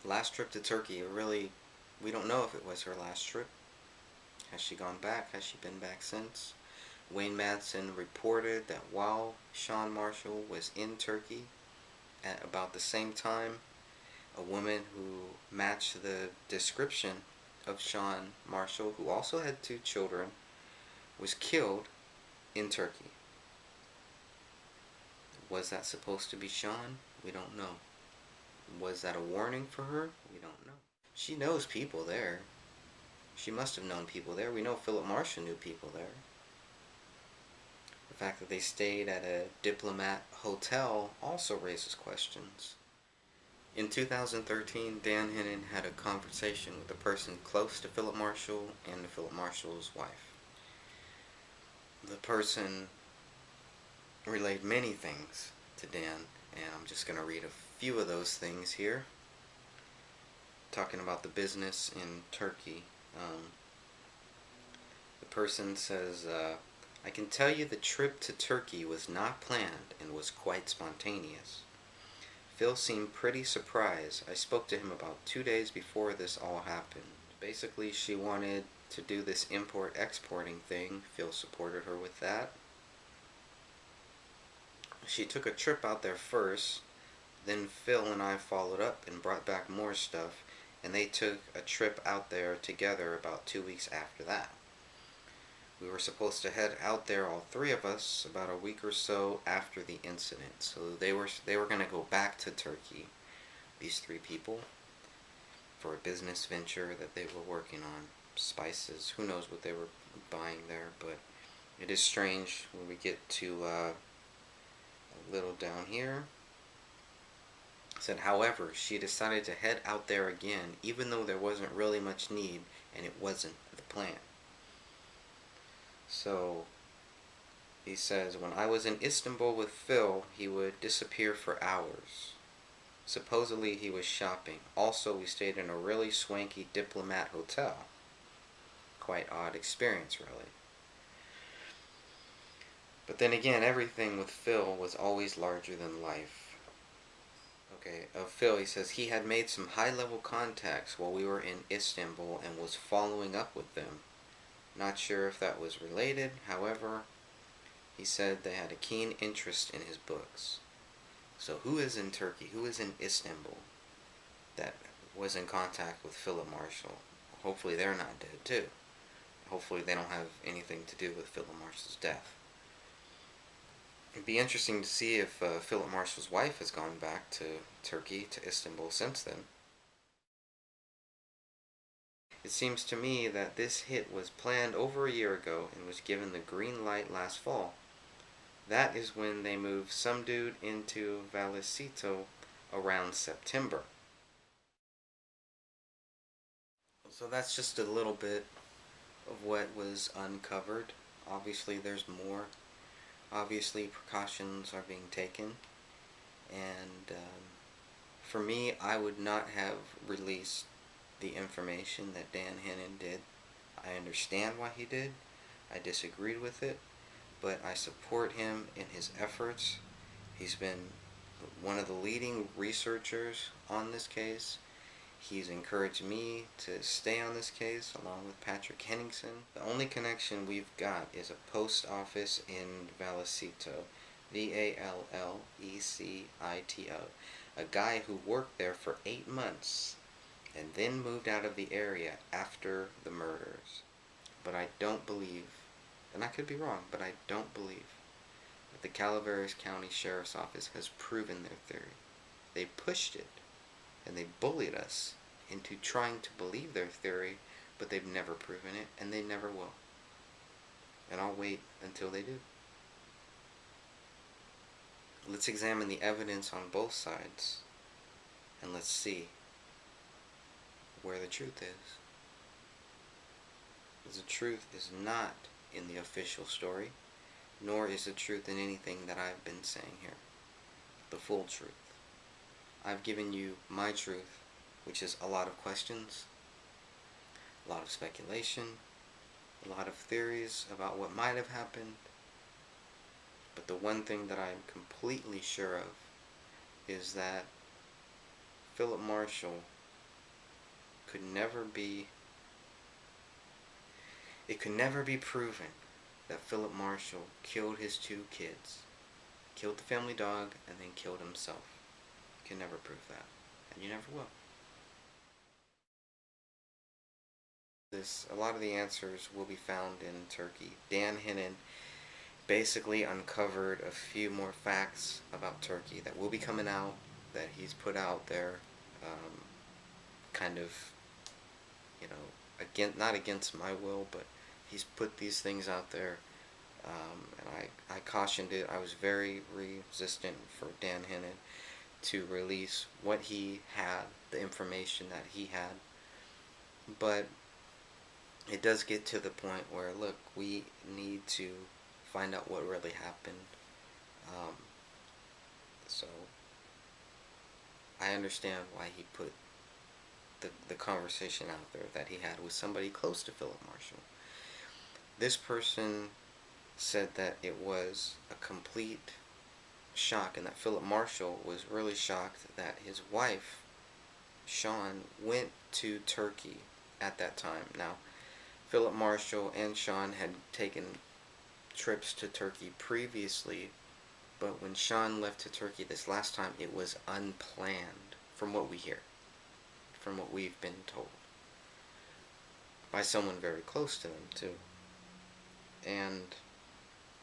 Last trip to Turkey, we don't know if it was her last trip. Has she gone back? Has she been back since? Wayne Madsen reported that while Sean Marshall was in Turkey at about the same time, a woman who matched the description of Sean Marshall, who also had two children, was killed in Turkey. Was that supposed to be Sean? We don't know. Was that a warning for her? We don't know. She knows people there. She must have known people there. We know Philip Marshall knew people there. The fact that they stayed at a diplomat hotel also raises questions. In 2013, Dan Hennen had a conversation with a person close to Philip Marshall and to Philip Marshall's wife. The person relayed many things to Dan, and I'm just going to read a few of those things here. Talking about the business in Turkey. The person says, I can tell you the trip to Turkey was not planned and was quite spontaneous. Phil seemed pretty surprised. I spoke to him about 2 days before this all happened. Basically, she wanted to do this import-exporting thing. Phil supported her with that. She took a trip out there first, then Phil and I followed up and brought back more stuff, and they took a trip out there together about 2 weeks after that. We were supposed to head out there, all three of us, about a week or so after the incident. So they were going to go back to Turkey, these three people, for a business venture that they were working on. Spices, who knows what they were buying there, but it is strange when we get to a little down here. It said, however, she decided to head out there again, even though there wasn't really much need and it wasn't the plan. So he says, when I was in Istanbul with Phil, he would disappear for hours. Supposedly he was shopping. Also, we stayed in a really swanky diplomat hotel. Quite odd experience, really. But then again, everything with Phil was always larger than life. Okay, of Phil, he says he had made some high-level contacts while we were in Istanbul and was following up with them. Not sure if that was related, however, he said they had a keen interest in his books. So who is in Turkey, who is in Istanbul that was in contact with Philip Marshall? Hopefully they're not dead too. Hopefully they don't have anything to do with Philip Marshall's death. It'd be interesting to see if Philip Marshall's wife has gone back to Turkey, to Istanbul since then. It seems to me that this hit was planned over a year ago and was given the green light last fall. That is when they moved some dude into Vallecito around September. So that's just a little bit of what was uncovered. Obviously there's more. Obviously precautions are being taken. And for me, I would not have released the information that Dan Hennen did. I understand why he did. I disagreed with it, but I support him in his efforts. He's been one of the leading researchers on this case. He's encouraged me to stay on this case along with Patrick Henningsen. The only connection we've got is a post office in Vallecito, Vallecito, a guy who worked there for 8 months and then moved out of the area after the murders. But I don't believe, and I could be wrong, but I don't believe that the Calaveras County Sheriff's Office has proven their theory. They pushed it, and they bullied us into trying to believe their theory, but they've never proven it, and they never will. And I'll wait until they do. Let's examine the evidence on both sides, and let's see where the truth is. Because the truth is not in the official story, nor is the truth in anything that I've been saying here. The full truth. I've given you my truth, which is a lot of questions a lot of speculation, a lot of theories about what might have happened. But the one thing that I'm completely sure of is that Philip Marshall could never be, it could never be proven that Philip Marshall killed his two kids, killed the family dog, and then killed himself. You can never prove that, and you never will. A lot of the answers will be found in Turkey. Dan Hennen basically uncovered a few more facts about Turkey that will be coming out, that he's put out there, um, kind of, you know, again, not against my will, but he's put these things out there, and I cautioned it. I was very resistant for Dan Hennen to release what he had, the information that he had, but it does get to the point where, look, we need to find out what really happened. Um, so I understand why he put the conversation out there that he had with somebody close to Philip Marshall. This person said that it was a complete shock and that Philip Marshall was really shocked that his wife, Sean, went to Turkey at that time. Now, Philip Marshall and Sean had taken trips to Turkey previously, but when Sean left to Turkey this last time, it was unplanned, from what we hear, from what we've been told, by someone very close to them, too. And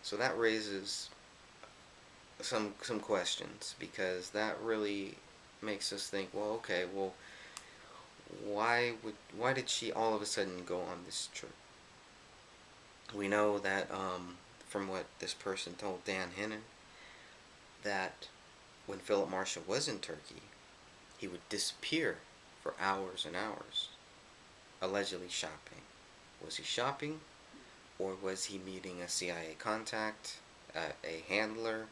so that raises some questions, because that really makes us think, well, okay, well, why did she all of a sudden go on this trip? We know that, from what this person told Dan Hennen, that when Philip Marshall was in Turkey, he would disappear for hours and hours, allegedly shopping. Was he shopping, or was he meeting a CIA contact, a handler,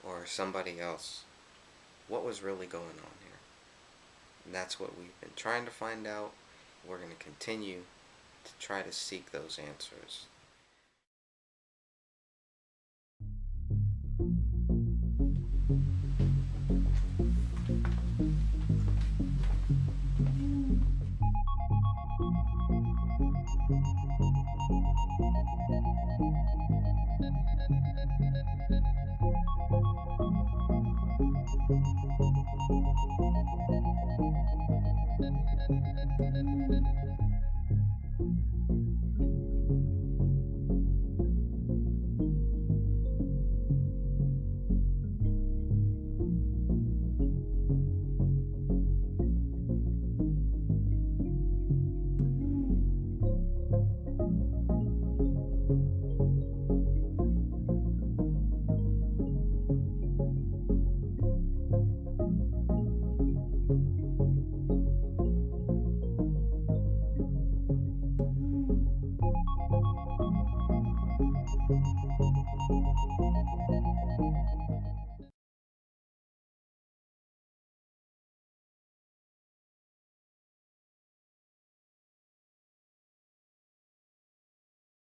or somebody else? What was really going on here? And that's what we've been trying to find out. We're going to continue to try to seek those answers.